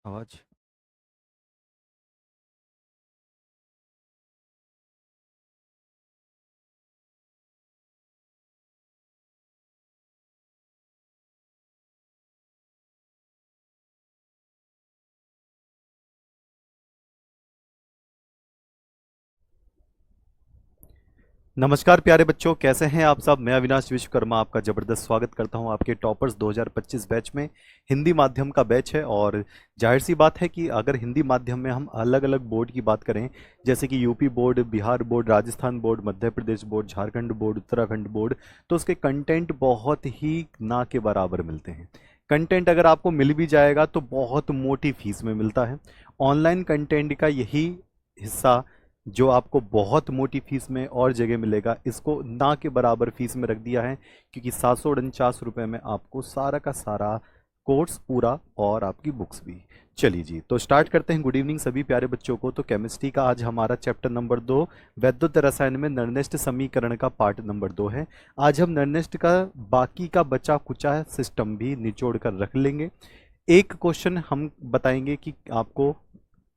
आवाज। नमस्कार प्यारे बच्चों, कैसे हैं आप सब। मैं अविनाश विश्वकर्मा आपका जबरदस्त स्वागत करता हूं आपके टॉपर्स 2025 बैच में। हिंदी माध्यम का बैच है और जाहिर सी बात है कि अगर हिंदी माध्यम में हम अलग अलग बोर्ड की बात करें, जैसे कि UP board, Bihar board, Rajasthan board, Madhya Pradesh board, Jharkhand board, Uttarakhand board, तो उसके कंटेंट बहुत ही ना के बराबर मिलते हैं। कंटेंट अगर आपको मिल भी जाएगा तो बहुत मोटी फीस में मिलता है। ऑनलाइन कंटेंट का यही हिस्सा जो आपको बहुत मोटी फीस में और जगह मिलेगा, इसको ना के बराबर फीस में रख दिया है, क्योंकि 749 रुपये में आपको सारा का सारा कोर्स पूरा और आपकी बुक्स भी। चलिए जी, तो स्टार्ट करते हैं। गुड इवनिंग सभी प्यारे बच्चों को। तो केमिस्ट्री का आज हमारा चैप्टर नंबर 2 वैद्युत रसायन में निर्दिष्ट समीकरण का पार्ट नंबर 2 है। आज हम निर्दिष्ट का बाकी का बचा कुचा सिस्टम भी निचोड़ कर रख लेंगे। एक क्वेश्चन हम बताएंगे कि आपको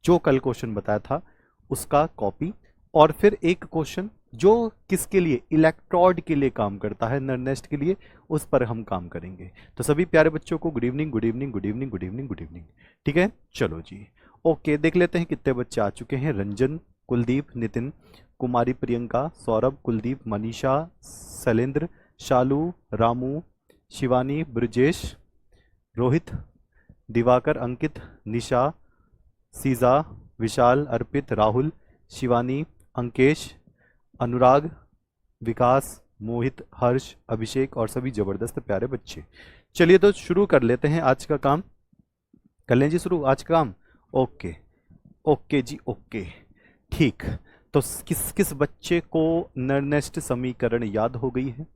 जो कल क्वेश्चन बताया था उसका कॉपी, और फिर एक क्वेश्चन जो किसके लिए, इलेक्ट्रोड के लिए काम करता है, नरनेस्ट के लिए, उस पर हम काम करेंगे। तो सभी प्यारे बच्चों को good evening, good evening, good evening, good evening, good evening. ठीक है, चलो जी। ओके, देख लेते हैं कितने बच्चे आ चुके हैं। रंजन, कुलदीप, नितिन, कुमारी, प्रियंका, सौरभ, कुलदीप, मनीषा, शैलेंद्र, शालू, रामू, शिवानी, ब्रजेश, रोहित, दिवाकर, अंकित, निशा, सीजा, विशाल, अर्पित, राहुल, शिवानी, अंकेश, अनुराग, विकास, मोहित, हर्ष, अभिषेक और सभी जबरदस्त प्यारे बच्चे। चलिए तो शुरू कर लेते हैं आज का काम। कर लें जी शुरू आज का काम। ओके, ओके जी, ओके, ठीक। तो किस किस बच्चे को नरनेस्ट समीकरण याद हो गई है?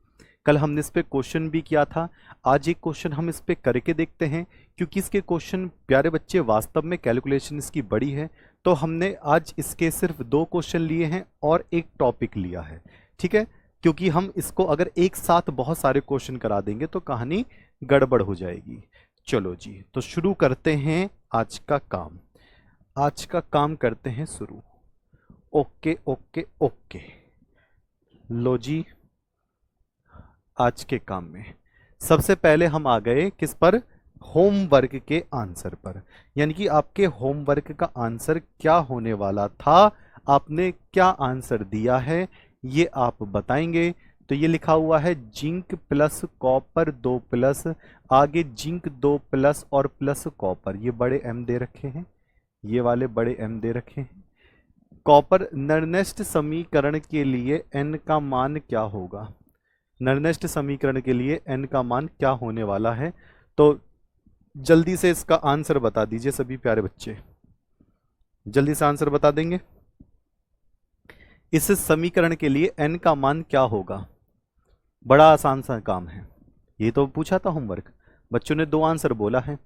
कल हमने इस पे क्वेश्चन भी किया था। आज एक क्वेश्चन हम इस पे करके देखते हैं, क्योंकि इसके क्वेश्चन प्यारे बच्चे वास्तव में कैलकुलेशन इसकी बड़ी है। तो हमने आज इसके सिर्फ 2 क्वेश्चन लिए हैं और एक टॉपिक लिया है। ठीक है, क्योंकि हम इसको अगर एक साथ बहुत सारे क्वेश्चन करा देंगे तो कहानी गड़बड़ हो जाएगी। चलो जी, तो शुरू करते हैं आज का काम। आज का काम करते हैं शुरू। ओके ओके ओके, लो जी। आज के काम में सबसे पहले हम आ गए किस पर? होमवर्क के आंसर पर। यानी कि आपके होमवर्क का आंसर क्या होने वाला था, आपने क्या आंसर दिया है ये आप बताएंगे। तो ये लिखा हुआ है जिंक प्लस कॉपर 2 प्लस, आगे जिंक 2 प्लस और प्लस कॉपर, ये बड़े एम दे रखे हैं, ये वाले बड़े एम दे रखे हैं। कॉपर, नरनेस्ट समीकरण के लिए एन का मान क्या होगा? नरनेस्ट समीकरण के लिए n का मान क्या होने वाला है? तो जल्दी से इसका आंसर बता दीजिए सभी प्यारे बच्चे, जल्दी से आंसर बता देंगे। इस समीकरण के लिए n का मान क्या होगा? बड़ा आसान सा काम है, ये तो पूछा था होमवर्क। बच्चों ने 2 आंसर बोला है।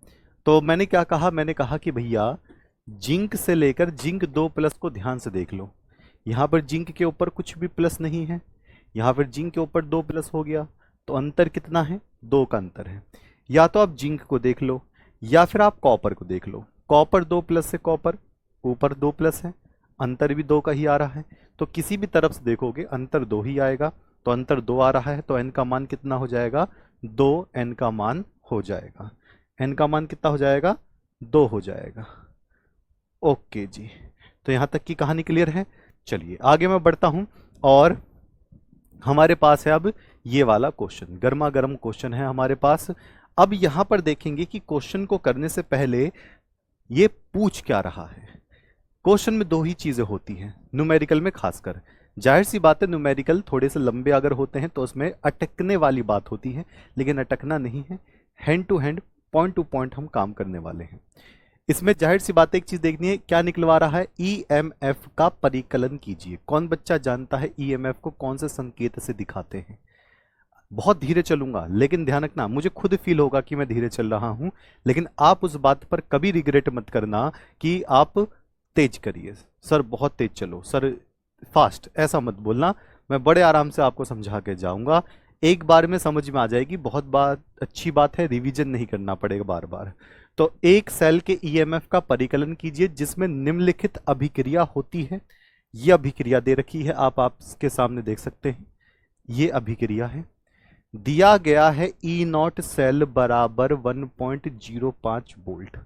तो मैंने क्या कहा? मैंने कहा कि भैया जिंक से लेकर जिंक 2 प्लस को ध्यान से देख लो। यहां पर जिंक के ऊपर कुछ भी प्लस नहीं है, यहाँ पर जिंक के ऊपर 2 प्लस हो गया, तो अंतर कितना है? 2 का अंतर है। या तो आप जिंक को देख लो या फिर आप कॉपर को देख लो। कॉपर 2 प्लस से कॉपर ऊपर 2 प्लस है, अंतर भी 2 का ही आ रहा है। तो किसी भी तरफ से देखोगे अंतर 2 ही आएगा। तो अंतर 2 आ रहा है, तो एन का मान कितना हो जाएगा? 2 एन का मान हो जाएगा। एन का मान कितना हो जाएगा? 2 हो जाएगा। ओके जी, तो यहां तक की कहानी क्लियर है। चलिए आगे मैं बढ़ता हूं, और हमारे पास है अब ये वाला क्वेश्चन, गर्मा गर्म क्वेश्चन है हमारे पास। अब यहां पर देखेंगे कि क्वेश्चन को करने से पहले ये पूछ क्या रहा है। क्वेश्चन में 2 ही चीजें होती हैं न्यूमेरिकल में, खासकर जाहिर सी बात है न्यूमेरिकल थोड़े से लंबे अगर होते हैं तो उसमें अटकने वाली बात होती है, लेकिन अटकना नहीं है। Hand to hand, point to point हम काम करने वाले हैं। इसमें जाहिर सी बात है एक चीज देखनी है, क्या निकलवा रहा है? ईएमएफ का परिकलन कीजिए। कौन बच्चा जानता है ईएमएफ को कौन से संकेत से दिखाते हैं? बहुत धीरे चलूंगा, लेकिन ध्यान रखना, मुझे खुद फील होगा कि मैं धीरे चल रहा हूं, लेकिन आप उस बात पर कभी रिग्रेट मत करना कि आप तेज करिए। सर बहुत तेज चलो, सर फास्ट, ऐसा मत बोलना। मैं बड़े आराम से आपको समझा के जाऊंगा। एक बार में समझ में आ जाएगी, बहुत बात अच्छी बात है, रिवीजन नहीं करना पड़ेगा बार बार। तो एक सेल के ईएमएफ का परिकलन कीजिए जिसमें निम्नलिखित अभिक्रिया होती है। यह अभिक्रिया दे रखी है, आप आपके सामने देख सकते हैं, ये अभिक्रिया है। दिया गया है ई नॉट सेल बराबर 1.05 वोल्ट,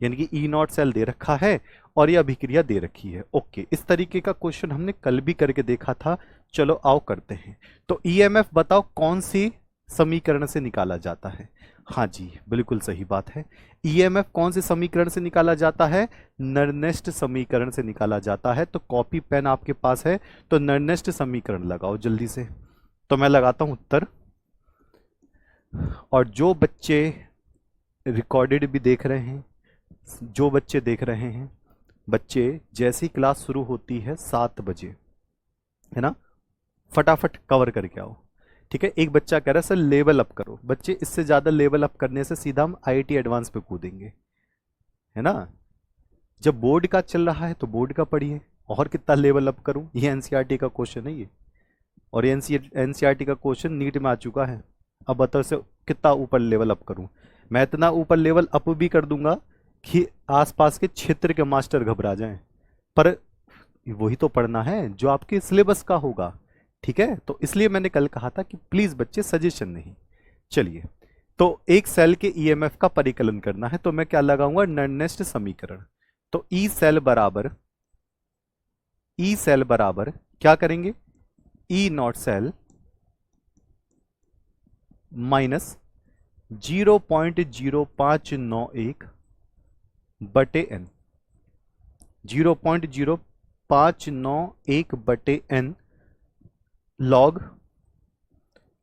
यानी कि ई नॉट सेल दे रखा है और ये अभिक्रिया दे रखी है। ओके, इस तरीके का क्वेश्चन हमने कल भी करके देखा था। चलो आओ करते हैं। तो ईएमएफ बताओ कौन सी समीकरण से निकाला जाता है? हाँ जी, बिल्कुल सही बात है। ईएमएफ कौन से समीकरण से निकाला जाता है? नर्नेस्ट समीकरण से निकाला जाता है। तो कॉपी पेन आपके पास है तो नर्नेस्ट समीकरण लगाओ जल्दी से। तो मैं लगाता हूं उत्तर, और जो बच्चे रिकॉर्डेड भी देख रहे हैं, जो बच्चे देख रहे हैं, बच्चे जैसी क्लास शुरू होती है 7 बजे, है ना, फटाफट कवर करके आओ। ठीक है, एक बच्चा कह रहा है सर लेवल अप करो। बच्चे इससे ज्यादा लेवल अप करने से सीधा हम आईआईटी एडवांस पे कूदेंगे, है ना। जब बोर्ड का चल रहा है तो बोर्ड का पढ़िए, और कितना लेवल अप करूं, ये एनसीईआरटी का क्वेश्चन है ये, और एनसीईआरटी का क्वेश्चन नीट में आ चुका है। अब बताओ से कितना ऊपर लेवल अप करूं। मैं इतना ऊपर लेवल अप भी कर दूंगा कि आसपास के क्षेत्र के मास्टर घबरा जाएं, पर वही तो पढ़ना है जो आपके सिलेबस का होगा। ठीक है, तो इसलिए मैंने कल कहा था कि प्लीज बच्चे सजेशन नहीं। चलिए, तो एक सेल के ईएमएफ का परिकलन करना है, तो मैं क्या लगाऊंगा? नर्नेस्ट समीकरण। तो ई सेल बराबर क्या करेंगे? ई नॉट सेल माइनस 0.0591 बटे एन, 0.0591 बटे एन लॉग,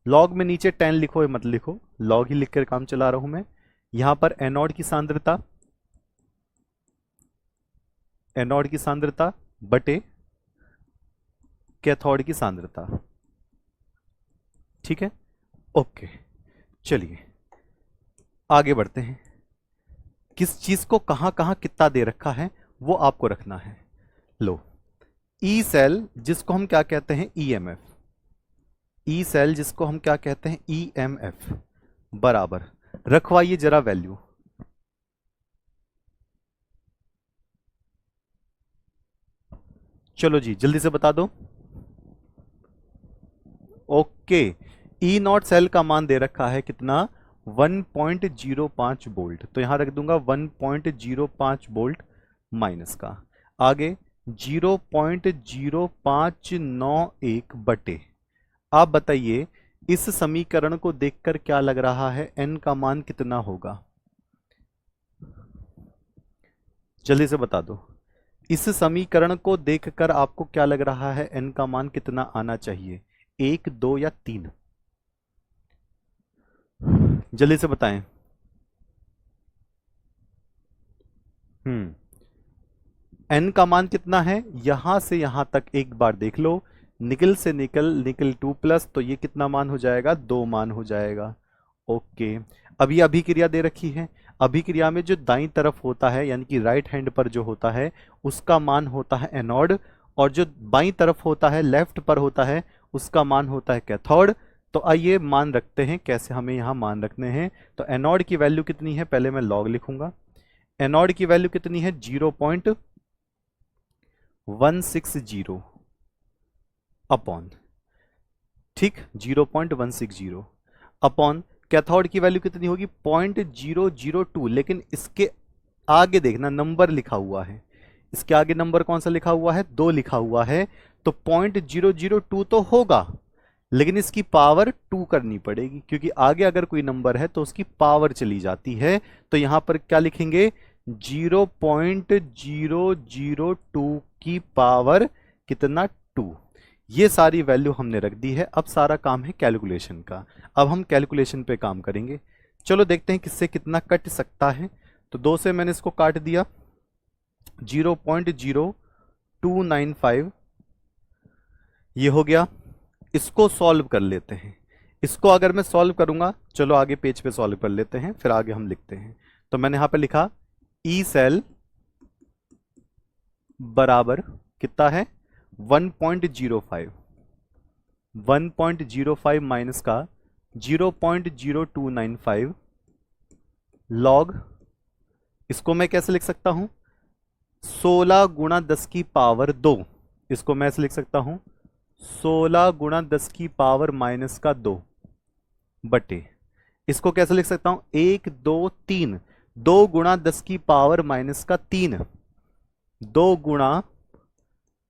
लॉग में नीचे 10 लिखो या मत लिखो, लॉग ही लिखकर काम चला रहा हूं मैं। यहां पर एनोड की सांद्रता बटे कैथोड की सांद्रता। ठीक है, ओके। चलिए आगे बढ़ते हैं। किस चीज को कहां कहां कितना दे रखा है वो आपको रखना है। लो, ई सेल जिसको हम क्या कहते हैं? ईएमएफ। ई सेल जिसको हम क्या कहते हैं? ईएमएफ बराबर, रखवाइए जरा वैल्यू। चलो जी जल्दी से बता दो। ओके, ई नॉट सेल का मान दे रखा है कितना? 1.05 वोल्ट। तो यहां रख दूंगा 1.05 वोल्ट माइनस का, आगे 0.0591 बटे। आप बताइए इस समीकरण को देखकर क्या लग रहा है n का मान कितना होगा? जल्दी से बता दो। इस समीकरण को देखकर आपको क्या लग रहा है n का मान कितना आना चाहिए? 1, 2 या 3? जल्दी से बताएं। n का मान कितना है? यहां से यहां तक एक बार देख लो, निकल से निकल 2+, तो ये कितना मान हो जाएगा? 2 मान हो जाएगा। ओके, अब ये अभिक्रिया दे रखी है। अभिक्रिया में जो दाईं तरफ होता है यानी कि राइट हैंड पर जो होता है उसका मान होता है एनोड, और जो बाईं तरफ होता है लेफ्ट पर होता है उसका मान होता है कैथोड। तो आइए मान रखते हैं, कैसे हमें यहां मान रखने हैं। तो एनोड की वैल्यू कितनी है? पहले मैं लॉग लिखूंगा। एनोड की वैल्यू कितनी है? 0.160 अपॉन, ठीक, 0.160 अपॉन कैथोड की वैल्यू कितनी होगी? 0.002। लेकिन इसके आगे देखना नंबर लिखा हुआ है, इसके आगे नंबर कौन सा लिखा हुआ है? 2 लिखा हुआ है। तो 0.002 तो होगा, लेकिन इसकी पावर 2 करनी पड़ेगी, क्योंकि आगे अगर कोई नंबर है तो उसकी पावर चली जाती है। तो यहां पर क्या लिखेंगे? 0.002 की पावर कितना? 2। ये सारी वैल्यू हमने रख दी है। अब सारा काम है कैलकुलेशन का। अब हम कैलकुलेशन पे काम करेंगे। चलो देखते हैं किससे कितना कट सकता है। तो 2 से मैंने इसको काट दिया, 0.0295 ये हो गया। इसको सॉल्व कर लेते हैं। इसको अगर मैं सॉल्व करूंगा, चलो आगे पेज पे सॉल्व कर लेते हैं, फिर आगे हम लिखते हैं। तो मैंने यहां पे लिखा ई सेल बराबर कितना है? 1.05 माइनस का 0.0295 लॉग, इसको मैं कैसे लिख सकता हूं, 16 गुणा 10 की पावर 2, इसको मैं ऐसे लिख सकता हूं 16 गुणा 10 की पावर माइनस का 2 बटे, इसको कैसे लिख सकता हूं 1 2 3, 2 गुणा 10 की पावर माइनस का 3, 2 गुणा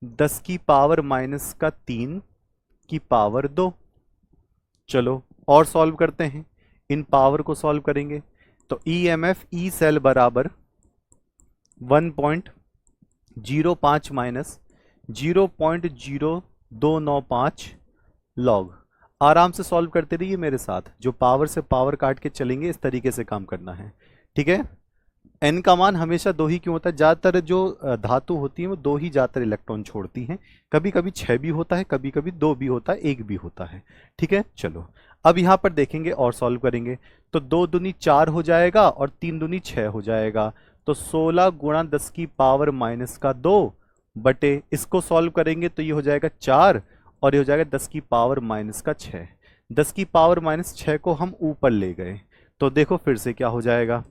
10 की पावर माइनस का 3 की पावर 2। चलो और सॉल्व करते हैं, इन पावर को सॉल्व करेंगे तो ईएमएफ ई सेल बराबर 1.05 माइनस 0.0295 लॉग। आराम से सॉल्व करते रहिए मेरे साथ, जो पावर से पावर काट के चलेंगे इस तरीके से काम करना है, ठीक है। एन का मान हमेशा 2 ही क्यों होता है, ज्यादातर जो धातु होती है वो 2 ही ज्यादातर इलेक्ट्रॉन छोड़ती हैं, कभी कभी 6 भी होता है, कभी कभी 2 भी होता है, 1 भी होता है, ठीक है। चलो अब यहां पर देखेंगे और सॉल्व करेंगे तो 2 दूनी 4 हो जाएगा और 3 दूनी 6 हो जाएगा, तो 16 गुणा 10 की पावर माइनस का 2 बटे, इसको सॉल्व करेंगे तो ये हो जाएगा 4 और ये हो जाएगा 10 की पावर माइनस का 6। 10 की पावर माइनस 6 को हम ऊपर ले गए तो देखो फिर से क्या हो जाएगा,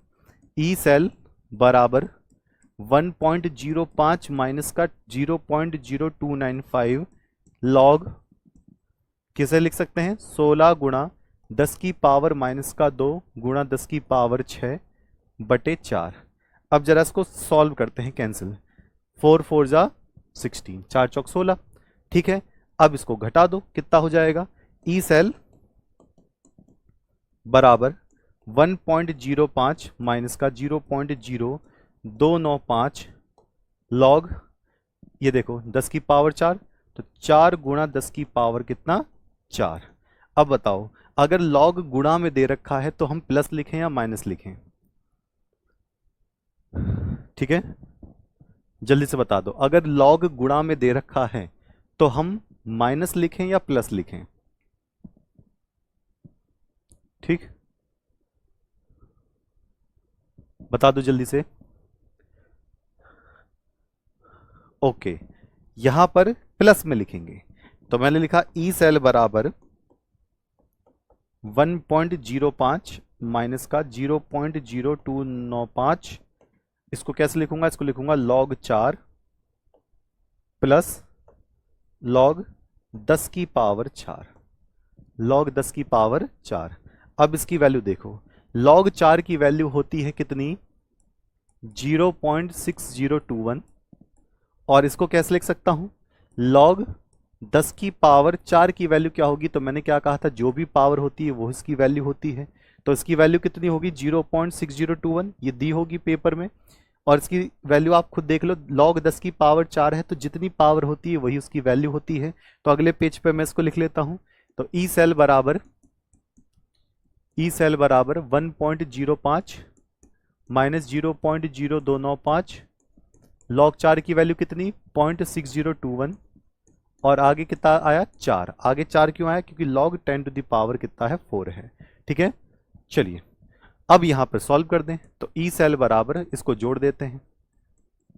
ई सेल बराबर 1.05 माइनस का 0.0295 लॉग, किसे लिख सकते हैं 16 गुणा 10 की पावर माइनस का 2 गुणा 10 की पावर 6 बटे 4। अब जरा इसको सॉल्व करते हैं, कैंसिल, 4 4 जा 16, 4 चौक 16, ठीक है। अब इसको घटा दो, कितना हो जाएगा, ई सेल बराबर 1.05 माइनस का 0.0295 लॉग, ये देखो 10 की पावर 4, तो 4 गुणा 10 की पावर कितना 4। अब बताओ अगर लॉग गुणा में दे रखा है तो हम प्लस लिखें या माइनस लिखें, ठीक है, जल्दी से बता दो, अगर लॉग गुणा में दे रखा है तो हम माइनस लिखें या प्लस लिखें, ठीक, बता दो जल्दी से। ओके, यहां पर प्लस में लिखेंगे तो मैंने लिखा ई सेल बराबर 1.05 माइनस का 0.0295, इसको कैसे लिखूंगा, इसको लिखूंगा लॉग 4 प्लस लॉग 10 की पावर 4, लॉग 10 की पावर 4। अब इसकी वैल्यू देखो, लॉग 4 की वैल्यू होती है कितनी 0.6021, और इसको कैसे लिख सकता हूं लॉग 10 की पावर 4 की वैल्यू क्या होगी, तो मैंने क्या कहा था जो भी पावर होती है वो इसकी वैल्यू होती है, तो इसकी वैल्यू कितनी होगी 0.6021, ये दी होगी पेपर में, और इसकी वैल्यू आप खुद देख लो, लॉग 10 की पावर 4 है तो जितनी पावर होती है वही उसकी वैल्यू होती है। तो अगले पेज पे मैं इसको लिख लेता हूं, तो ई सेल बराबर 1.05 माइनस 0.0295 लॉग 4 की वैल्यू कितनी 0.6021, और आगे कितना आया 4, आगे 4 क्यों आया, क्योंकि log 10 टू द पावर कितना है 4 है, ठीक है। चलिए अब यहां पर सॉल्व कर दें तो ई सेल बराबर, इसको जोड़ देते हैं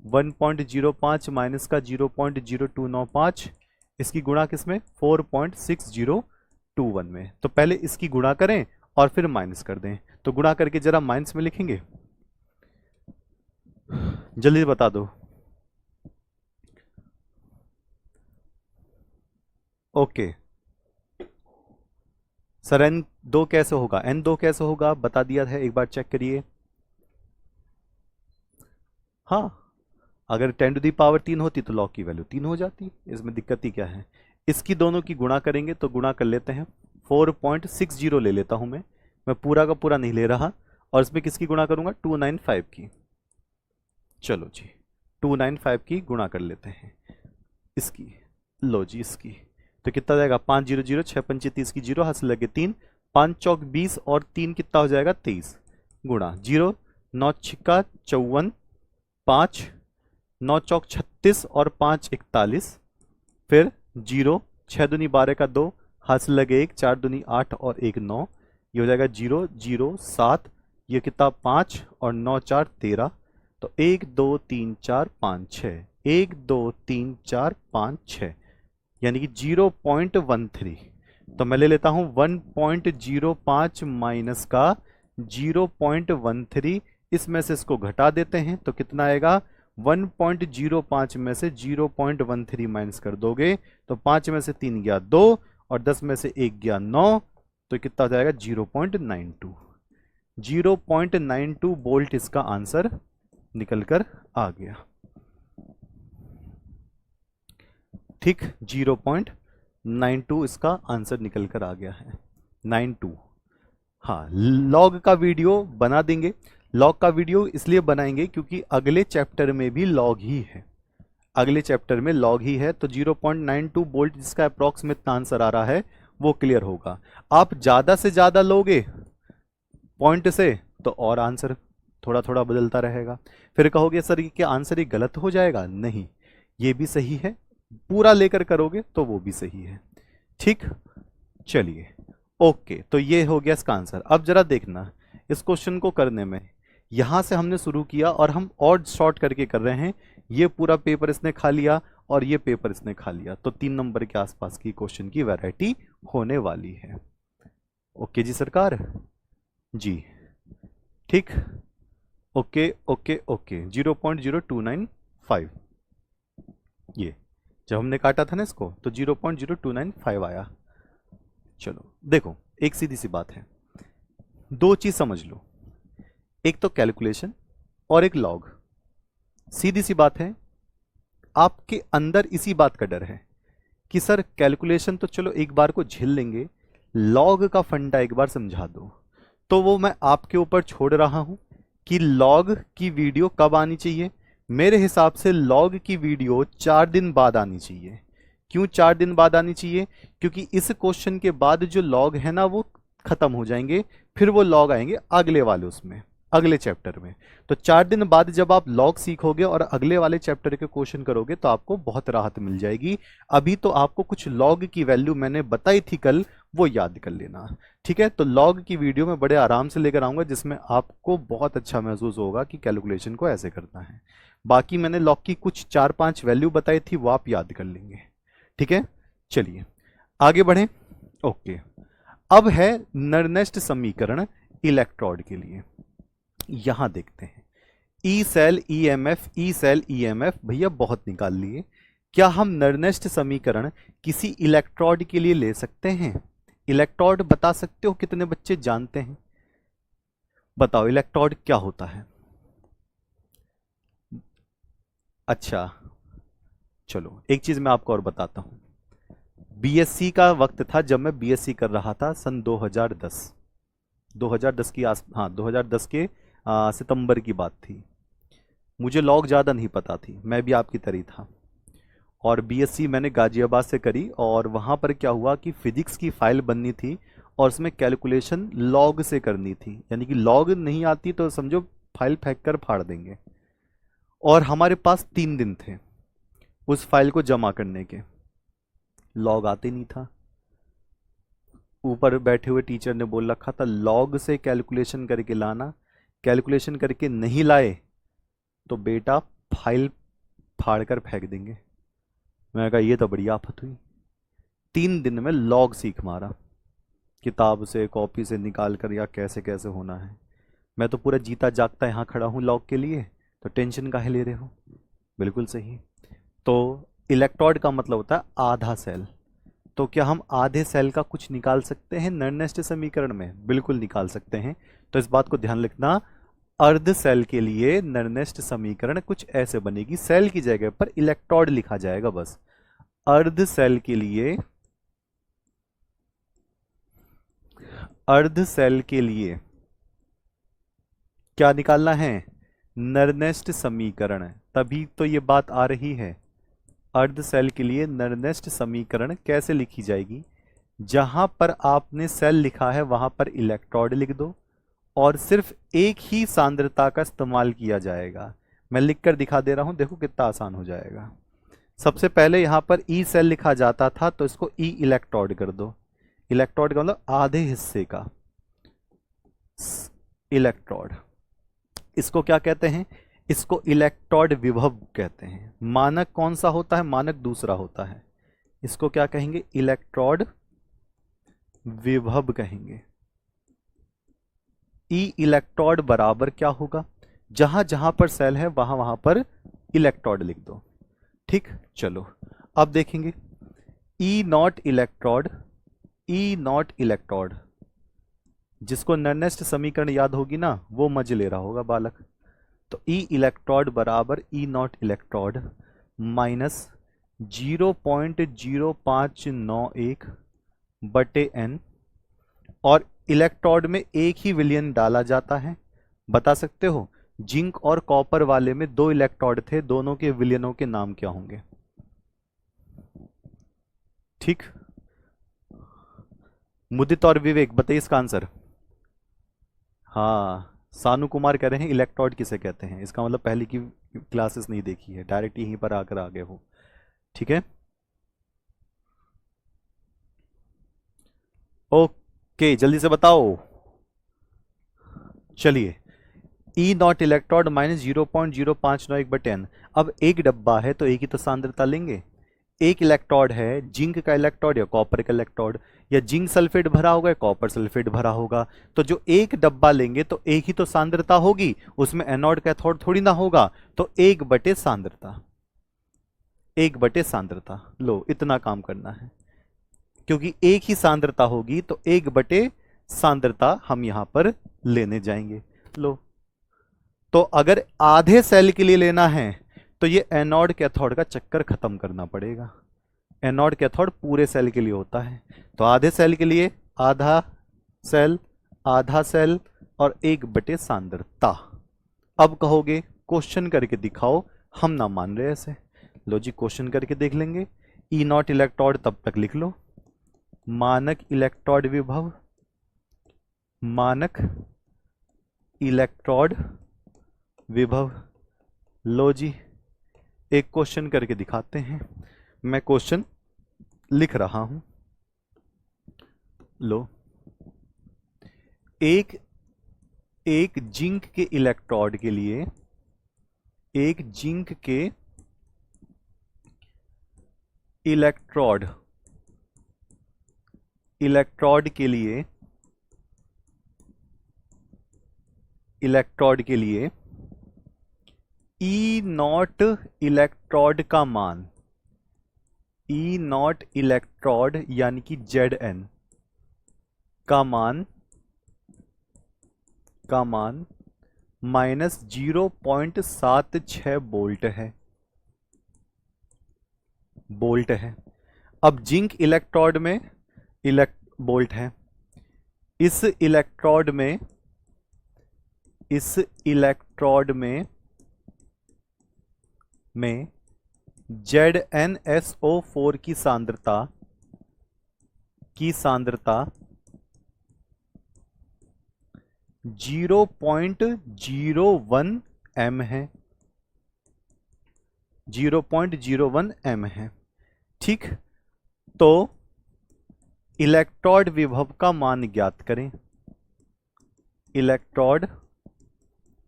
1.05 माइनस का 0.0295, इसकी गुणा किसमें 4.6021 में, तो पहले इसकी गुणा करें और फिर माइनस कर दें, तो गुणा करके जरा माइनस में लिखेंगे, जल्दी बता दो। ओके सर n2 कैसे होगा, n2 कैसे होगा बता दिया है, एक बार चेक करिए। हाँ, अगर 10 टू दी पावर 3 होती तो लॉग की वैल्यू 3 हो जाती, इसमें दिक्कत ही क्या है। इसकी दोनों की गुणा करेंगे तो गुणा कर लेते हैं, 4.60 ले लेता हूं मैं पूरा का पूरा नहीं ले रहा, और इसमें किसकी गुणा करूंगा 295 की, चलो जी 295 की गुणा कर लेते हैं इसकी, लो जी इसकी, तो कितना जाएगा 500, 6 पंचे 30 की जीरो, हाथ लगे 3, 5 चौक 20 और 3 कितना हो जाएगा 23, गुणा 0 9 छिक्का 54, 5 9 चौक 36 और 5 41, फिर 0 6 दूनी 12 का 2, हाथ लगे 1, 4 दूनी 8 और 1 9, ये हो जाएगा 0 0 7, ये कितना 5 और 9 4 13, तो 1 2 3 4 5 6, 1 2 3 4 5 6, यानी कि 0.13, तो मैं ले लेता हूं 1.05 माइनस का 0.13, इसमें से इसको घटा देते हैं तो कितना आएगा, 1.05 में से 0.13 माइनस कर दोगे तो 5 में से 3 गया 2 और 10 में से 1 गया 9, तो कितना हो जाएगा 0.92। 0.92 वोल्ट इसका आंसर निकल कर आ गया। ठीक, 0.92 इसका आंसर निकल कर आ गया है, 92। हाँ, लॉग का वीडियो बना देंगे। लॉग का वीडियो इसलिए बनाएंगे क्योंकि अगले चैप्टर में भी लॉग ही है, अगले चैप्टर में लॉग ही है, तो 0.92 वोल्ट जिसका अप्रॉक्सीमेट आंसर आ रहा है वो क्लियर होगा। आप ज्यादा से ज्यादा लोगे पॉइंट से तो और आंसर थोड़ा थोड़ा बदलता रहेगा, फिर कहोगे सर ये आंसर ही गलत हो जाएगा, नहीं, ये भी सही है, पूरा लेकर करोगे तो वो भी सही है। ठीक, चलिए ओके, तो ये हो गया इसका आंसर। अब जरा देखना इस क्वेश्चन को करने में, यहां से हमने शुरू किया और हम और शॉर्ट करके कर रहे हैं, ये पूरा पेपर इसने खा लिया और ये पेपर इसने खा लिया, तो 3 नंबर के आसपास की क्वेश्चन की वैरायटी होने वाली है। ओके जी सरकार जी, ठीक, ओके ओके ओके। 0.0295 ये जब हमने काटा था ना इसको तो 0.0295 आया। चलो देखो, एक सीधी सी बात है, दो चीज समझ लो, एक तो कैलकुलेशन और एक लॉग। सीधी सी बात है, आपके अंदर इसी बात का डर है कि सर कैलकुलेशन तो चलो एक बार को झेल लेंगे, लॉग का फंडा एक बार समझा दो। तो वो मैं आपके ऊपर छोड़ रहा हूं कि लॉग की वीडियो कब आनी चाहिए। मेरे हिसाब से लॉग की वीडियो 4 दिन बाद आनी चाहिए। क्यों 4 दिन बाद आनी चाहिए? क्योंकि इस क्वेश्चन के बाद जो लॉग है ना वो खत्म हो जाएंगे, फिर वो लॉग आएंगे अगले वाले उसमें, अगले चैप्टर में। तो 4 दिन बाद जब आप लॉग सीखोगे और अगले वाले चैप्टर के क्वेश्चन करोगे तो आपको बहुत राहत मिल जाएगी। अभी तो आपको कुछ लॉग की वैल्यू मैंने बताई थी कल, वो याद कर लेना, ठीक है। तो लॉग की वीडियो में बड़े आराम से लेकर आऊंगा जिसमें आपको बहुत अच्छा महसूस होगा कि कैलकुलेशन को ऐसे करना है। बाकी मैंने लॉग की कुछ 4-5 वैल्यू बताई थी, वो आप याद कर लेंगे, ठीक है। चलिए आगे बढ़ें। ओके, अब है नर्नेस्ट समीकरण इलेक्ट्रोड के लिए। यहां देखते हैं E cell EMF, E cell EMF भैया बहुत निकाल लिए। क्या हम नर्नेस्ट समीकरण किसी इलेक्ट्रोड के लिए ले सकते हैं? इलेक्ट्रोड बता सकते हो? कितने बच्चे जानते हैं? बताओ इलेक्ट्रोड क्या होता है। अच्छा चलो एक चीज मैं आपको और बताता हूं। बीएससी का वक्त था जब मैं बीएससी कर रहा था, सन 2010 की हाँ 2010 के सितंबर की बात थी। मुझे लॉग ज़्यादा नहीं पता थी, मैं भी आपकी तरह था। और बीएससी मैंने गाजियाबाद से करी और वहाँ पर क्या हुआ कि फिजिक्स की फाइल बननी थी और उसमें कैलकुलेशन लॉग से करनी थी, यानी कि लॉग नहीं आती तो समझो फाइल फेंक कर फाड़ देंगे। और हमारे पास 3 दिन थे उस फाइल को जमा करने के, लॉग आते नहीं था। ऊपर बैठे हुए टीचर ने बोल रखा था लॉग से कैलकुलेशन करके लाना, कैलकुलेशन करके नहीं लाए तो बेटा फाइल फाड़ कर फेंक देंगे। मैंने कहा ये तो बड़ी आफत हुई। 3 दिन में लॉग सीख मारा, किताब से कॉपी से निकाल कर, या कैसे कैसे होना है। मैं तो पूरा जीता जागता यहाँ खड़ा हूँ लॉग के लिए, तो टेंशन काहे ले रहे हो। बिल्कुल सही। तो इलेक्ट्रोड का मतलब होता है आधा सेल। तो क्या हम आधे सेल का कुछ निकाल सकते हैं नर्नेस्ट समीकरण में? बिल्कुल निकाल सकते हैं। तो इस बात को ध्यान रखना, अर्ध सेल के लिए नर्नेस्ट समीकरण कुछ ऐसे बनेगी, सेल की जगह पर इलेक्ट्रोड लिखा जाएगा बस। अर्ध सेल के लिए, अर्ध सेल के लिए क्या निकालना है? नर्नेस्ट समीकरण। तभी तो ये बात आ रही है। अर्ध सेल के लिए नर्नेस्ट समीकरण कैसे लिखी जाएगी? जहां पर आपने सेल लिखा है वहां पर इलेक्ट्रोड लिख दो और सिर्फ एक ही सांद्रता का इस्तेमाल किया जाएगा। मैं लिखकर दिखा दे रहा हूं, देखो कितना आसान हो जाएगा। सबसे पहले यहां पर ई सेल लिखा जाता था तो इसको ई इलेक्ट्रोड कर दो। इलेक्ट्रोड का मतलब आधे हिस्से का इलेक्ट्रोड। इसको क्या कहते हैं? इसको इलेक्ट्रोड विभव कहते हैं। मानक कौन सा होता है? मानक दूसरा होता है। इसको क्या कहेंगे? इलेक्ट्रोड विभव कहेंगे। ई इलेक्ट्रोड बराबर क्या होगा, जहां जहां पर सेल है वहां वहां पर इलेक्ट्रोड लिख दो। ठीक, चलो अब देखेंगे E naught electrode. E naught electrode, जिसको नर्नेस्ट समीकरण याद होगी ना वो मज ले रहा होगा बालक। तो ई इलेक्ट्रोड बराबर ई नॉट इलेक्ट्रोड माइनस 0.0591 बटे एन, और इलेक्ट्रोड में एक ही विलयन डाला जाता है। बता सकते हो जिंक और कॉपर वाले में दो इलेक्ट्रोड थे, दोनों के विलयनों के नाम क्या होंगे। ठीक, मुदित और विवेक बताइए इसका आंसर। हाँ, सानू कुमार कह रहे हैं इलेक्ट्रोड किसे कहते हैं, इसका मतलब पहले की क्लासेस नहीं देखी है, डायरेक्ट यहीं पर आकर आ गए हो। ठीक है, ओके जल्दी से बताओ। चलिए, ई नॉट इलेक्ट्रोड माइनस 0.0591/10। अब एक डब्बा है तो एक ही तो सांद्रता लेंगे। एक इलेक्ट्रोड है, जिंक का इलेक्ट्रोड या कॉपर का इलेक्ट्रोड, या जिंक सल्फेट भरा होगा या कॉपर सल्फेट भरा होगा, तो जो एक डब्बा लेंगे तो एक ही तो सांद्रता होगी, उसमें एनोड कैथोड थोड़ी ना होगा। तो 1/सांद्रता, 1/सांद्रता। लो इतना काम करना है, क्योंकि एक ही सांद्रता होगी तो 1/सांद्रता हम यहां पर लेने जाएंगे। लो, तो अगर आधे सेल के लिए लेना है तो ये एनोड कैथोड का चक्कर खत्म करना पड़ेगा। एनोड कैथोड पूरे सेल के लिए होता है, तो आधे सेल के लिए आधा सेल, आधा सेल और 1/सांद्रता। अब कहोगे क्वेश्चन करके दिखाओ, हम ना मान रहे ऐसे। लो जी, क्वेश्चन करके देख लेंगे। ई नॉट इलेक्ट्रोड तब तक लिख लो, मानक इलेक्ट्रोड विभव, मानक इलेक्ट्रोड विभव। लो जी, एक क्वेश्चन करके दिखाते हैं। मैं क्वेश्चन लिख रहा हूं। लो, एक जिंक के इलेक्ट्रोड के लिए, एक जिंक के इलेक्ट्रोड के लिए ई नॉट इलेक्ट्रोड का मान, ई नॉट इलेक्ट्रोड यानी कि Zn का मान -0.76 बोल्ट है। अब जिंक इलेक्ट्रोड में बोल्ट है, इस इलेक्ट्रोड में ZnSO4 की सांद्रता 0.01 m है, 0.01 m है। ठीक, तो इलेक्ट्रोड विभव का मान ज्ञात करें। इलेक्ट्रोड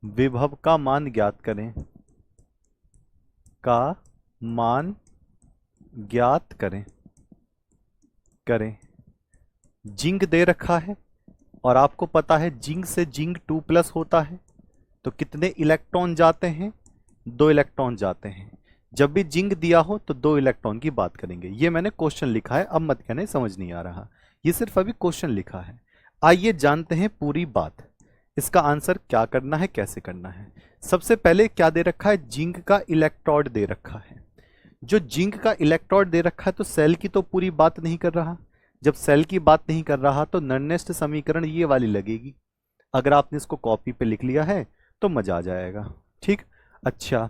विभव का मान ज्ञात करें, करें। जिंक दे रखा है और आपको पता है जिंक से जिंक 2+ होता है, तो कितने इलेक्ट्रॉन जाते हैं, 2 इलेक्ट्रॉन जाते हैं। जब भी जिंक दिया हो तो 2 इलेक्ट्रॉन की बात करेंगे। ये मैंने क्वेश्चन लिखा है, अब मत कहने समझ नहीं आ रहा, ये सिर्फ अभी क्वेश्चन लिखा है। आइए जानते हैं पूरी बात, इसका आंसर क्या करना है, कैसे करना है। सबसे पहले क्या दे रखा है, जिंक का इलेक्ट्रोड दे रखा है। जो जिंक का इलेक्ट्रोड दे रखा है तो सेल की तो पूरी बात नहीं कर रहा। जब सेल की बात नहीं कर रहा तो नर्नेस्ट समीकरण ये वाली लगेगी। अगर आपने इसको कॉपी पे लिख लिया है तो मजा आ जाएगा। ठीक, अच्छा,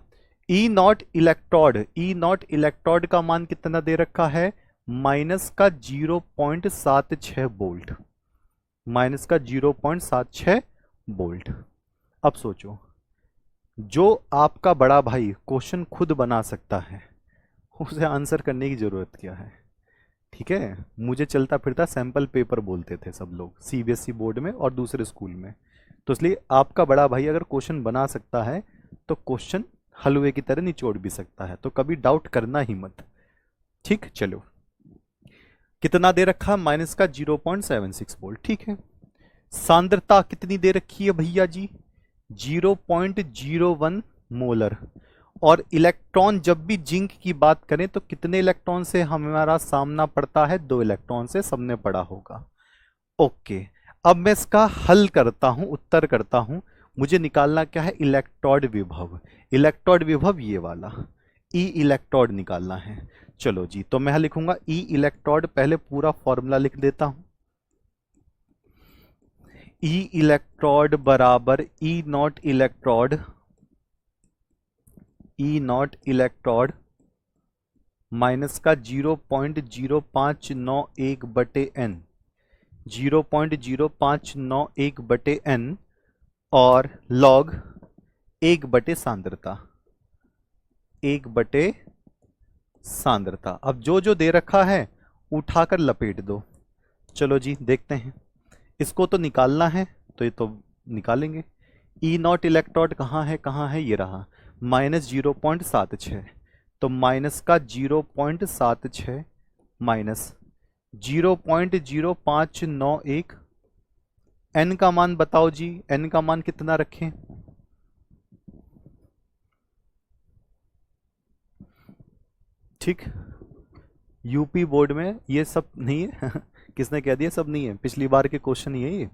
ई नॉट इलेक्ट्रोड का मान कितना दे रखा है, -0.76 बोल्ट, -0.76 बोल्ट। अब सोचो, जो आपका बड़ा भाई क्वेश्चन खुद बना सकता है उसे आंसर करने की जरूरत क्या है। ठीक है, मुझे चलता फिरता सैंपल पेपर बोलते थे सब लोग सीबीएसई बोर्ड में और दूसरे स्कूल में, तो इसलिए आपका बड़ा भाई अगर क्वेश्चन बना सकता है तो क्वेश्चन हलवे की तरह निचोड़ भी सकता है, तो कभी डाउट करना ही मत। ठीक, चलो कितना दे रखा है, माइनस का 0.76 वोल्ट, ठीक है। सांद्रता कितनी दे रखी है भैया जी, 0.01 मोलर। और इलेक्ट्रॉन, जब भी जिंक की बात करें तो कितने इलेक्ट्रॉन से हमारा सामना पड़ता है, 2 इलेक्ट्रॉन से सबने पड़ा होगा। ओके, अब मैं इसका हल करता हूं, उत्तर करता हूं। मुझे निकालना क्या है, इलेक्ट्रोड विभव। इलेक्ट्रोड विभव ये वाला ई इलेक्ट्रोड निकालना है। चलो जी, तो मैं लिखूंगा ई इलेक्ट्रोड, पहले पूरा फॉर्मूला लिख देता हूं। ई इलेक्ट्रोड बराबर E naught electrode, E naught electrode minus का 0.0591 बटे एन, 0.0591 बटे एन, और लॉग 1 बटे सांद्रता, 1 बटे सांद्रता। अब जो जो दे रखा है उठाकर लपेट दो। चलो जी देखते हैं, इसको तो निकालना है तो ये तो निकालेंगे। ई नॉट इलेक्ट्रोड कहाँ है, कहाँ है, ये रहा, माइनस 0.76, तो माइनस का 0.76 माइनस 0.0591, एन का मान बताओ जी, एन का मान कितना रखें, ठीक। यूपी बोर्ड में ये सब नहीं है किसने कह दिया सब नहीं है, पिछली बार के क्वेश्चन ही है ये।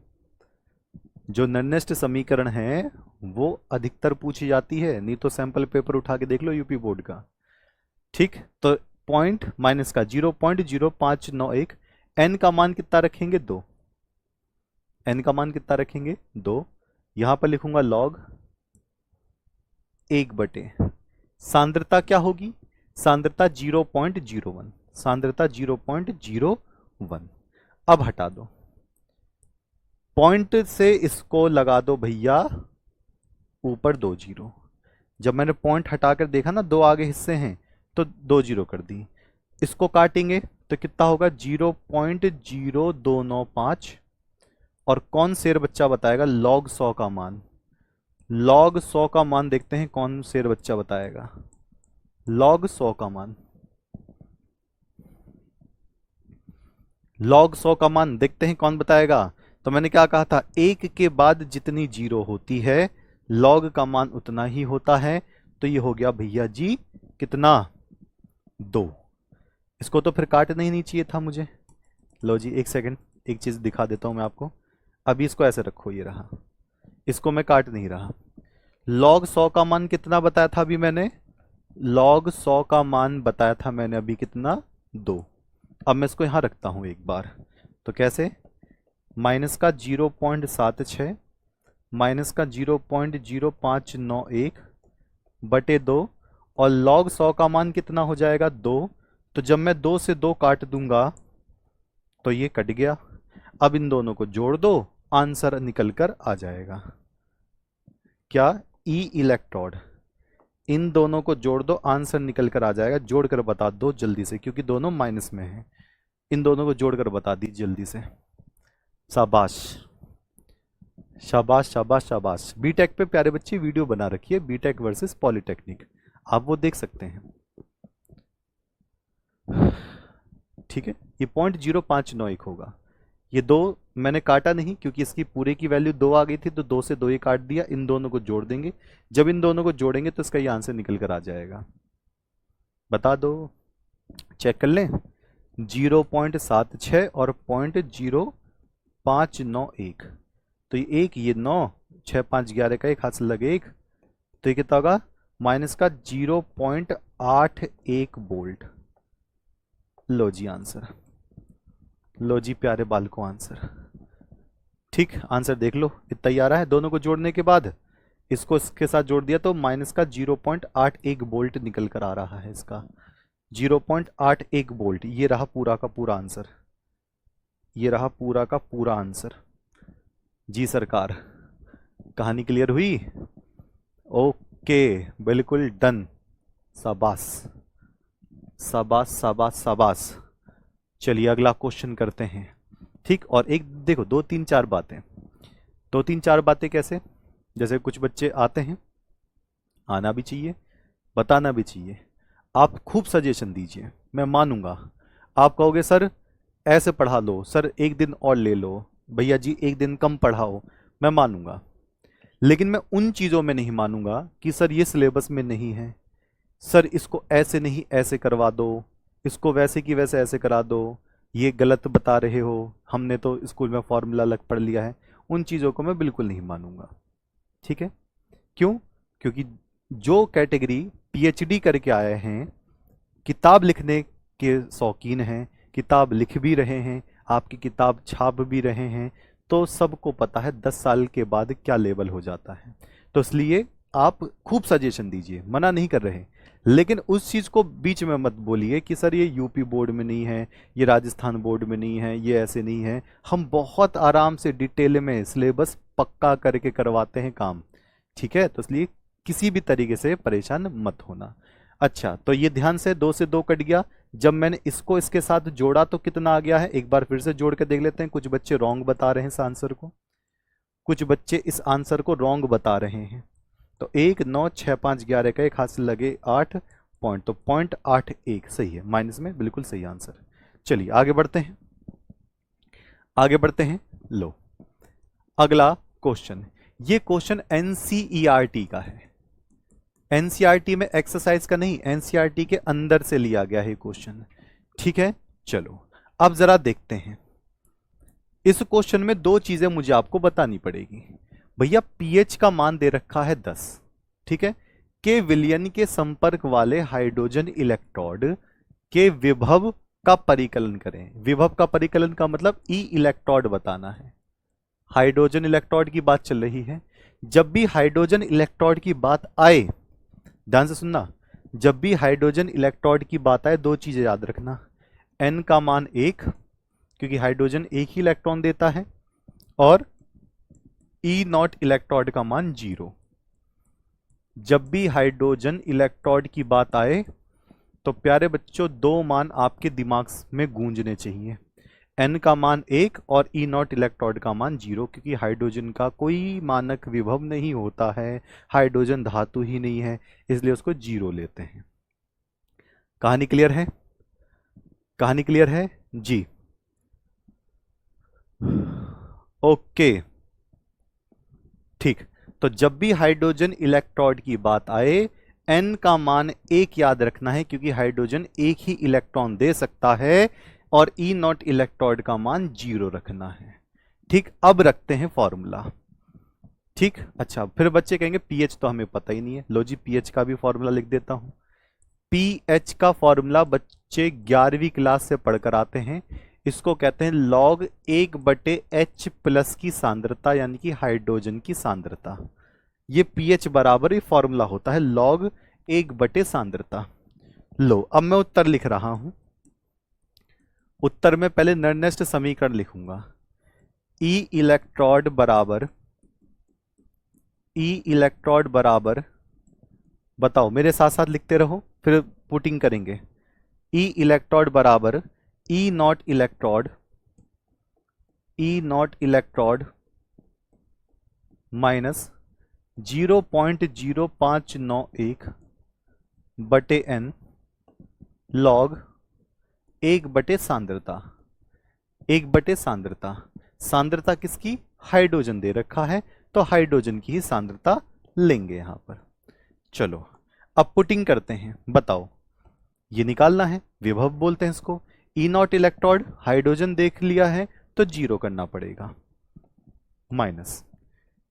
जो निर्दिष्ट समीकरण है वो अधिकतर पूछी जाती है, नहीं तो सैंपल पेपर उठा के देख लो यूपी बोर्ड का, ठीक। तो पॉइंट माइनस का 0.0591, एन का मान कितना रखेंगे, 2, एन का मान कितना रखेंगे, 2। यहां पर लिखूंगा लॉग 1 बटे सांद्रता क्या होगी, सांद्रता 0.01, सांद्रता 0.01। अब हटा दो, पॉइंट से इसको लगा दो भैया ऊपर 2 जीरो। जब मैंने पॉइंट हटाकर देखा ना, 2 आगे हिस्से हैं तो 2 जीरो कर दी। इसको काटेंगे तो कितना होगा, 0.0295। और कौन शेर बच्चा बताएगा लॉग 100 का मान, लॉग 100 का मान देखते हैं कौन शेर बच्चा बताएगा, लॉग 100 का मान, लॉग 100 का मान देखते हैं कौन बताएगा। तो मैंने क्या कहा था, 1 के बाद जितनी जीरो होती है लॉग का मान उतना ही होता है। तो ये हो गया भैया जी कितना, 2। इसको तो फिर काटना ही नहीं चाहिए था मुझे। लो जी एक सेकंड, एक चीज दिखा देता हूं मैं आपको। अभी इसको ऐसे रखो, ये रहा, इसको मैं काट नहीं रहा। लॉग 100 का मान कितना बताया था अभी मैंने, लॉग 100 का मान बताया था मैंने अभी कितना, 2। अब मैं इसको यहां रखता हूं एक बार, तो कैसे, माइनस का 0.76 माइनस का 0.0591 बटे 2, और लॉग 100 का मान कितना हो जाएगा, 2। तो जब मैं 2 से 2 काट दूंगा तो ये कट गया। अब इन दोनों को जोड़ दो, आंसर निकल कर आ जाएगा क्या, ई इलेक्ट्रोड। इन दोनों को जोड़ दो, आंसर निकल कर आ जाएगा। जोड़कर बता दो जल्दी से, क्योंकि दोनों माइनस में हैं। इन दोनों को जोड़कर बता दी जल्दी से। शाबाश शाबाश शाबाश शाबाश। बीटेक पे प्यारे बच्चे वीडियो बना रखी है, बीटेक वर्सेस पॉलिटेक्निक, आप वो देख सकते हैं, ठीक है। ये 0.0591 होगा। ये 2 मैंने काटा नहीं क्योंकि इसकी पूरे की वैल्यू 2 आ गई थी, तो 2 से 2 ही काट दिया। इन दोनों को जोड़ देंगे, जब इन दोनों को जोड़ेंगे तो इसका ये आंसर निकल कर आ जाएगा। बता दो, चेक कर लें, 0.76 और 0.0591, तो ये 1, ये 9, 6 5 11 का एक हाथ से लगे 1, तो ये कितना होगा, माइनस का 0.81 वोल्ट। लो जी आंसर, लो जी प्यारे बालकों आंसर, ठीक। आंसर देख लो इतना ही आ रहा है। दोनों को जोड़ने के बाद इसको इसके साथ जोड़ दिया तो माइनस का 0.81 वोल्ट निकल कर आ रहा है इसका, 0.81 वोल्ट। ये रहा पूरा का पूरा आंसर, ये रहा पूरा का पूरा आंसर जी सरकार। कहानी क्लियर हुई, ओके बिल्कुल डन, शाबाश शाबाश शाबाश शाबाश। चलिए अगला क्वेश्चन करते हैं, ठीक। और एक देखो, 2 3 4 बातें, 2 3 4 बातें कैसे, जैसे कुछ बच्चे आते हैं, आना भी चाहिए, बताना भी चाहिए। आप खूब सजेशन दीजिए, मैं मानूंगा। आप कहोगे सर ऐसे पढ़ा लो सर, एक दिन और ले लो, भैया जी एक दिन कम पढ़ाओ, मैं मानूंगा। लेकिन मैं उन चीज़ों में नहीं मानूंगा कि सर ये सिलेबस में नहीं है, सर इसको ऐसे नहीं ऐसे करवा दो, इसको वैसे की वैसे ऐसे करा दो, ये गलत बता रहे हो, हमने तो स्कूल में फॉर्मूला अलग पढ़ लिया है। उन चीज़ों को मैं बिल्कुल नहीं मानूंगा। ठीक है? क्यों? क्योंकि जो कैटेगरी पीएचडी करके आए हैं, किताब लिखने के शौकीन हैं, किताब लिख भी रहे हैं, आपकी किताब छाप भी रहे हैं, तो सबको पता है 10 साल के बाद क्या लेवल हो जाता है। तो इसलिए आप खूब सजेशन दीजिए, मना नहीं कर रहे, लेकिन उस चीज़ को बीच में मत बोलिए कि सर ये यूपी बोर्ड में नहीं है, ये राजस्थान बोर्ड में नहीं है, ये ऐसे नहीं है। हम बहुत आराम से डिटेल में सिलेबस पक्का करके करवाते हैं काम। ठीक है? तो इसलिए किसी भी तरीके से परेशान मत होना। अच्छा, तो ये ध्यान से 2 से 2 कट गया। जब मैंने इसको इसके साथ जोड़ा तो कितना आ गया है, एक बार फिर से जोड़ के देख लेते हैं। कुछ बच्चे रॉन्ग बता रहे हैं इस आंसर को, कुछ बच्चे इस आंसर को रॉन्ग बता रहे हैं। तो 1 9 6 5 11 का एक हाथ से लगे 8 पॉइंट, तो 0.81 सही है, माइनस में बिल्कुल सही आंसर। चलिए आगे बढ़ते हैं, आगे बढ़ते हैं। लो अगला क्वेश्चन, ये क्वेश्चन एनसीईआरटी का है। एनसीईआरटी में एक्सरसाइज का नहीं, एनसीईआरटी के अंदर से लिया गया है क्वेश्चन। ठीक है? चलो अब जरा देखते हैं। इस क्वेश्चन में 2 चीजें मुझे आपको बतानी पड़ेगी। भैया पीएच का मान दे रखा है 10, ठीक है, के विलयन के संपर्क वाले हाइड्रोजन इलेक्ट्रोड के विभव का परिकलन करें। विभव का परिकलन का मतलब ई इलेक्ट्रोड बताना है। हाइड्रोजन इलेक्ट्रोड की बात चल रही है। जब भी हाइड्रोजन इलेक्ट्रोड की बात आए, ध्यान से सुनना, जब भी हाइड्रोजन इलेक्ट्रोड की बात आए 2 चीजें याद रखना। एन का मान 1, क्योंकि हाइड्रोजन एक ही इलेक्ट्रॉन देता है, और ई नॉट इलेक्ट्रोड का मान 0। जब भी हाइड्रोजन इलेक्ट्रोड की बात आए तो प्यारे बच्चों 2 मान आपके दिमाग में गूंजने चाहिए। एन का मान 1 और ई नॉट इलेक्ट्रोड का मान 0, क्योंकि हाइड्रोजन का कोई मानक विभव नहीं होता है, हाइड्रोजन धातु ही नहीं है, इसलिए उसको 0 लेते हैं। कहानी क्लियर है? कहानी क्लियर है जी? ओके ठीक। तो जब भी हाइड्रोजन इलेक्ट्रोड की बात आए, एन का मान 1 याद रखना है, क्योंकि हाइड्रोजन एक ही इलेक्ट्रॉन दे सकता है, और ई नॉट इलेक्ट्रोड का मान 0 रखना है। ठीक, अब रखते हैं फॉर्मूला। ठीक, अच्छा, फिर बच्चे कहेंगे पीएच तो हमें पता ही नहीं है। लो जी, पीएच का भी फॉर्मूला लिख देता हूं। पीएच का फॉर्मूला बच्चे 11वीं क्लास से पढ़कर आते हैं। इसको कहते हैं log 1/H प्लस की सांद्रता, यानी कि हाइड्रोजन की सांद्रता। ये पीएच बराबर ही फॉर्मूला होता है log 1 सांद्रता। लो अब मैं उत्तर लिख रहा हूं। उत्तर में पहले निर्दिष्ट समीकरण लिखूंगा। ई इलेक्ट्रोड बराबर, बताओ मेरे साथ साथ लिखते रहो, फिर पुटिंग करेंगे। ई इलेक्ट्रोड बराबर ई नॉट इलेक्ट्रोड माइनस 0.0591 बटे एन लॉग 1/सांद्रता। 1/सांद्रता, सांद्रता किसकी? हाइड्रोजन दे रखा है, तो हाइड्रोजन की ही सांद्रता लेंगे यहां पर। चलो अब पुटिंग करते हैं। बताओ, ये निकालना है, विभव बोलते हैं इसको। ई नॉट इलेक्ट्रोड हाइड्रोजन देख लिया है, तो 0 करना पड़ेगा, माइनस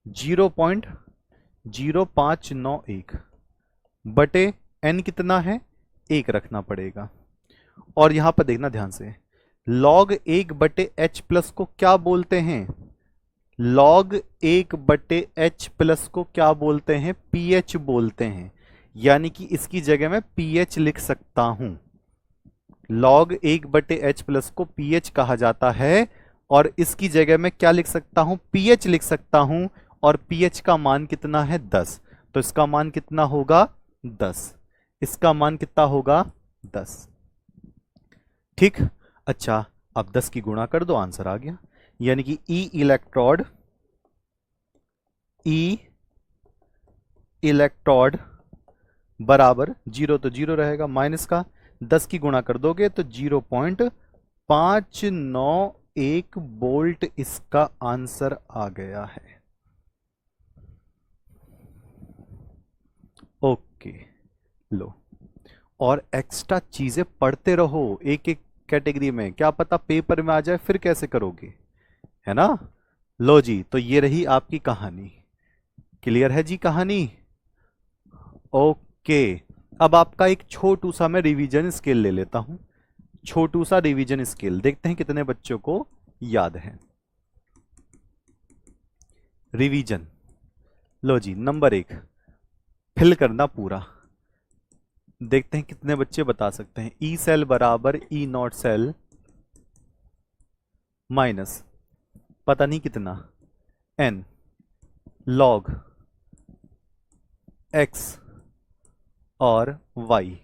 0.0591 बटे एन कितना है? 1 रखना पड़ेगा। और यहां पर देखना ध्यान से, log 1/H प्लस को क्या बोलते हैं? log 1/H प्लस को क्या बोलते हैं? पीएच बोलते हैं। यानी कि इसकी जगह मैं पीएच लिख सकता हूं। log 1/H प्लस को पीएच कहा जाता है, और इसकी जगह मैं क्या लिख सकता हूं? पीएच लिख सकता हूं। और पीएच का मान कितना है? 10। तो इसका मान कितना होगा? 10। इसका मान कितना होगा? 10। ठीक, अच्छा, अब 10 की गुणा कर दो, आंसर आ गया। यानी कि ई इलेक्ट्रोड बराबर 0 तो 0 रहेगा, माइनस का 10 की गुणा कर दोगे तो 0.05 591 वोल्ट इसका आंसर आ गया है। ओके, लो, और एक्स्ट्रा चीजें पढ़ते रहो एक एक कैटेगरी में, क्या पता पेपर में आ जाए, फिर कैसे करोगे, है ना। लो जी, तो ये रही आपकी कहानी। क्लियर है जी कहानी। ओके, अब आपका एक छोटू सा मैं रिवीजन स्केल ले लेता हूं। छोटू सा रिवीजन स्केल, देखते हैं कितने बच्चों को याद है। रिवीजन, लो जी, नंबर 1 फिल करना पूरा। देखते हैं कितने बच्चे बता सकते हैं। ई सेल बराबर ई नॉट सेल माइनस पता नहीं कितना एन लॉग एक्स और वाई।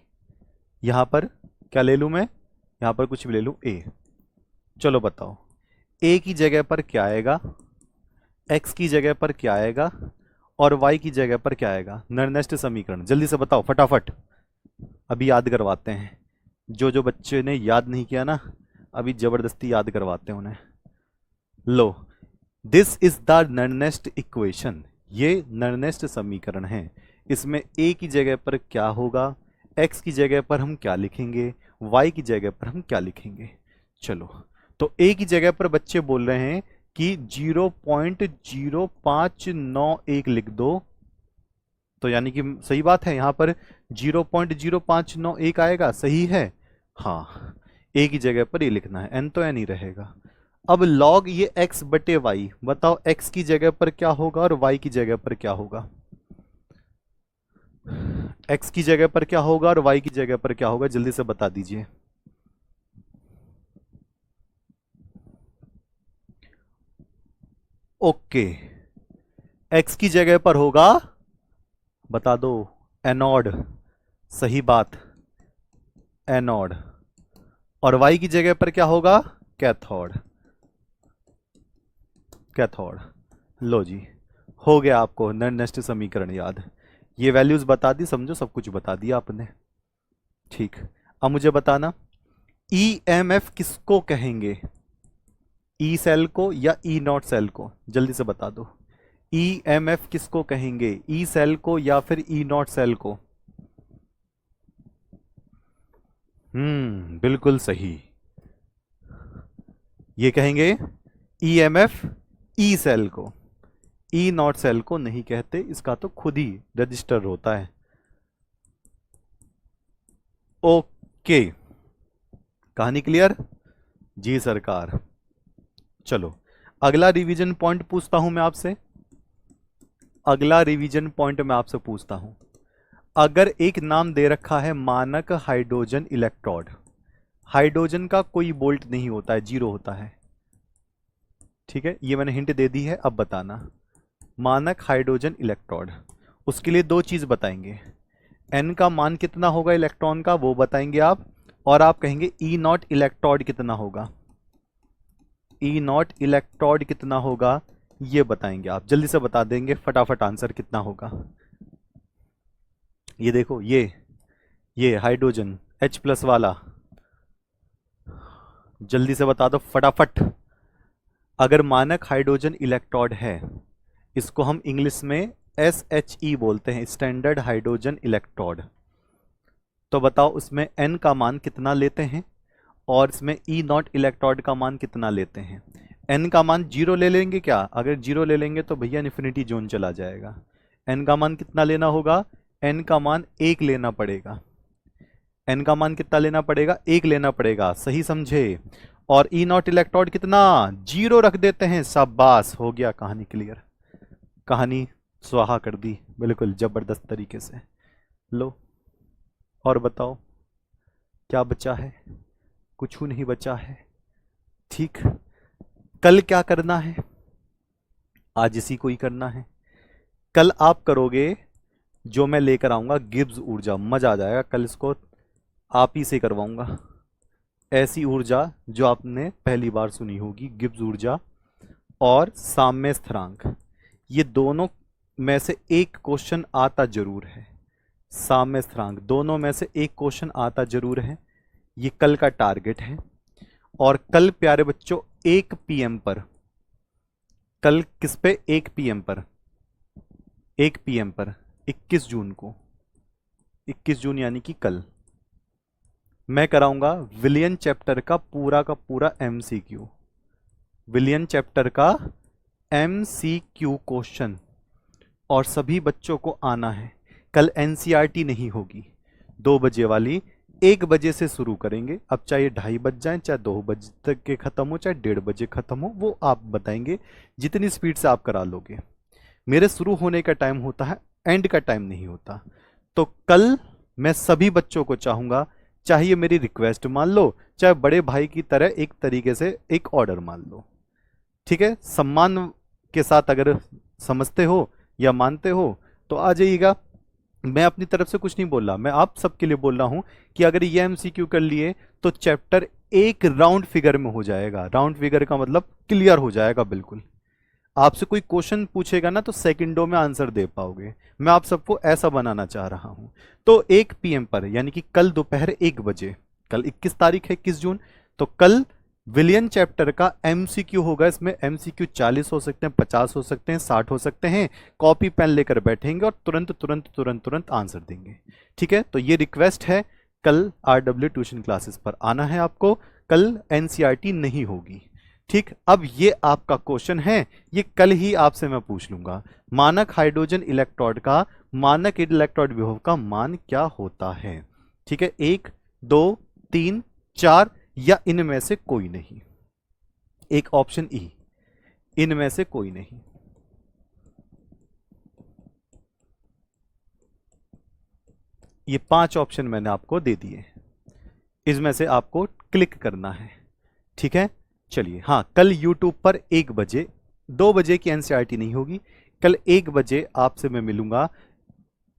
यहां पर क्या ले लूं मैं, यहां पर कुछ भी ले लूं, ए। चलो बताओ, ए की जगह पर क्या आएगा, एक्स की जगह पर क्या आएगा और वाई की जगह पर क्या आएगा। निर्दिष्ट समीकरण जल्दी से बताओ फटाफट, अभी याद करवाते हैं। जो जो बच्चे ने याद नहीं किया ना, अभी जबरदस्ती याद करवाते हैं उन्हें। लो, दिस इज द निर्दिष्ट इक्वेशन, ये निर्दिष्ट समीकरण है। इसमें ए की जगह पर क्या होगा, एक्स की जगह पर हम क्या लिखेंगे, वाई की जगह पर हम क्या लिखेंगे। चलो, तो ए की जगह पर बच्चे बोल रहे हैं कि 0.0591 लिख दो, तो यानी कि सही बात है, यहां पर 0.0591 आएगा, सही है। हाँ, ए की जगह पर ये लिखना है, एन तो एन ही रहेगा। अब लॉग ये x बटे वाई, बताओ x की जगह पर क्या होगा और y की जगह पर क्या होगा। x की जगह पर क्या होगा और y की जगह पर क्या होगा, जल्दी से बता दीजिए। ओके, x की जगह पर होगा, बता दो, एनोड, सही बात, एनोड। और y की जगह पर क्या होगा, कैथोड, कैथोड। लो जी, हो गया आपको निर्दिष्ट समीकरण याद। ये वैल्यूज बता दी, समझो सब कुछ बता दिया आपने। ठीक, अब मुझे बताना ईएमएफ किसको कहेंगे, ई सेल को या ई नॉट सेल को, जल्दी से बता दो। ईएमएफ किसको कहेंगे, ई सेल को या फिर ई नॉट सेल को। बिल्कुल सही, ये कहेंगे ईएमएफ ई सेल को, ई नॉट सेल को नहीं कहते, इसका तो खुद ही रजिस्टर होता है। ओके, कहानी क्लियर जी सरकार। चलो, अगला रिवीजन पॉइंट पूछता हूं मैं आपसे। अगला रिवीजन पॉइंट मैं आपसे पूछता हूं, अगर एक नाम दे रखा है मानक हाइड्रोजन इलेक्ट्रोड, हाइड्रोजन का कोई बोल्ट नहीं होता है, जीरो होता है, ठीक है, ये मैंने हिंट दे दी है। अब बताना मानक हाइड्रोजन इलेक्ट्रोड, उसके लिए दो चीज बताएंगे, एन का मान कितना होगा इलेक्ट्रॉन का वो बताएंगे आप, और आप कहेंगे ई नॉट इलेक्ट्रोड कितना होगा, ई नॉट इलेक्ट्रोड कितना होगा ये बताएंगे आप। जल्दी से बता देंगे फटाफट आंसर कितना होगा। ये देखो, ये हाइड्रोजन H+ वाला, जल्दी से बता दो फटाफट। अगर मानक हाइड्रोजन इलेक्ट्रोड है, इसको हम इंग्लिश में SHE बोलते हैं, स्टैंडर्ड हाइड्रोजन इलेक्ट्रोड। तो बताओ उसमें N का मान कितना लेते हैं और इसमें ई नॉट इलेक्ट्रोड का मान कितना लेते हैं। N का मान 0 ले लेंगे क्या, अगर 0 ले लेंगे तो भैया इन्फिनिटी जोन चला जाएगा। N का मान कितना लेना होगा, N का मान 1 लेना पड़ेगा। N का मान कितना लेना पड़ेगा, 1 लेना पड़ेगा, सही समझे। और ई नॉट इलेक्ट्रोड कितना, 0 रख देते हैं, शाबाश, हो गया कहानी क्लियर, कहानी स्वाहा कर दी बिल्कुल जबरदस्त तरीके से। लो, और बताओ क्या बचा है, कुछ नहीं बचा है। ठीक, कल क्या करना है, आज इसी को ही करना है। कल आप करोगे जो मैं लेकर आऊंगा, गिब्स ऊर्जा, मजा आ जाएगा। कल इसको आप ही से करवाऊंगा, ऐसी ऊर्जा जो आपने पहली बार सुनी होगी, गिब्स ऊर्जा और साम्य स्थिरांक, ये दोनों में से एक क्वेश्चन आता जरूर है। साम्य स्थिरांक, दोनों में से एक क्वेश्चन आता जरूर है, ये कल का टारगेट है। और कल प्यारे बच्चों 1 PM पर, कल किस पे, 1 PM पर, 1 PM पर 21 जून को, 21 जून यानी कि कल मैं कराऊंगा विलियन चैप्टर का पूरा MCQ, विलियन चैप्टर का MCQ क्वेश्चन, और सभी बच्चों को आना है। कल NCERT नहीं होगी, 2 बजे वाली, 1 बजे से शुरू करेंगे। अब चाहे 2:30 बज जाए, चाहे 2 बजे तक के खत्म हो, चाहे 1:30 बजे खत्म हो, वो आप बताएंगे जितनी स्पीड से आप करा लोगे। मेरे शुरू होने का टाइम होता है, एंड का टाइम नहीं होता। तो कल मैं सभी बच्चों को चाहूंगा, चाहे ये मेरी रिक्वेस्ट मान लो, चाहे बड़े भाई की तरह एक तरीके से एक ऑर्डर मान लो, ठीक है, सम्मान के साथ अगर समझते हो या मानते हो तो आ जाइएगा। मैं अपनी तरफ से कुछ नहीं बोल रहा, मैं आप सबके लिए बोल रहा हूं कि अगर ये MCQ कर लिए तो चैप्टर एक राउंड फिगर में हो जाएगा। राउंड फिगर का मतलब क्लियर हो जाएगा बिल्कुल। आपसे कोई क्वेश्चन पूछेगा ना तो सेकंडों में आंसर दे पाओगे। मैं आप सबको ऐसा बनाना चाह रहा हूं। तो 1 PM पर यानी कि कल दोपहर 1 बजे, कल 21 तारीख है, 21 जून, तो कल विलियन चैप्टर का MCQ होगा। इसमें MCQ 40 हो सकते हैं, 50 हो सकते हैं, 60 हो सकते हैं। कॉपी पेन लेकर बैठेंगे और तुरंत तुरंत तुरंत तुरंत आंसर देंगे, ठीक है। तो ये रिक्वेस्ट है, कल RW ट्यूशन क्लासेस पर आना है आपको। कल NCERT नहीं होगी, ठीक। अब ये आपका क्वेश्चन है, ये कल ही आपसे मैं पूछ लूंगा। मानक हाइड्रोजन इलेक्ट्रोड का, मानक इलेक्ट्रोड विभव का मान क्या होता है, ठीक है। 1, 2, 3, 4 या इनमें से कोई नहीं, एक ऑप्शन ई, इनमें से कोई नहीं। ये 5 ऑप्शन मैंने आपको दे दिए, इसमें से आपको क्लिक करना है, ठीक है। चलिए, हाँ, कल YouTube पर 1 बजे, 2 बजे की NCERT नहीं होगी, कल 1 बजे आपसे मैं मिलूंगा।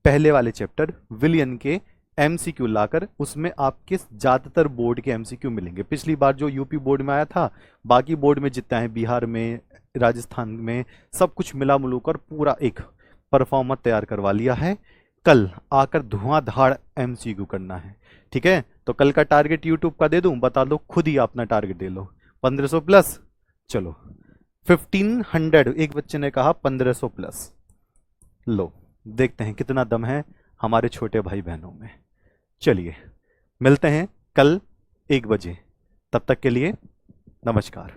पहले वाले चैप्टर विलियन के MCQ लाकर, उसमें आपके ज्यादातर बोर्ड के MCQ मिलेंगे। पिछली बार जो यूपी बोर्ड में आया था, बाकी बोर्ड में जितना है, बिहार में, राजस्थान में, सब कुछ मिला मिलूकर पूरा एक परफॉर्मर तैयार करवा लिया है। कल आकर धुआंधार MCQ करना है, ठीक है। तो कल का टारगेट यूट्यूब का दे दूं, बता दो, खुद ही अपना टारगेट दे लो, 1500 प्लस। चलो 1500, एक बच्चे ने कहा 1500 प्लस। लो, देखते हैं कितना दम है हमारे छोटे भाई बहनों में। चलिए, मिलते हैं कल 1 बजे, तब तक के लिए नमस्कार।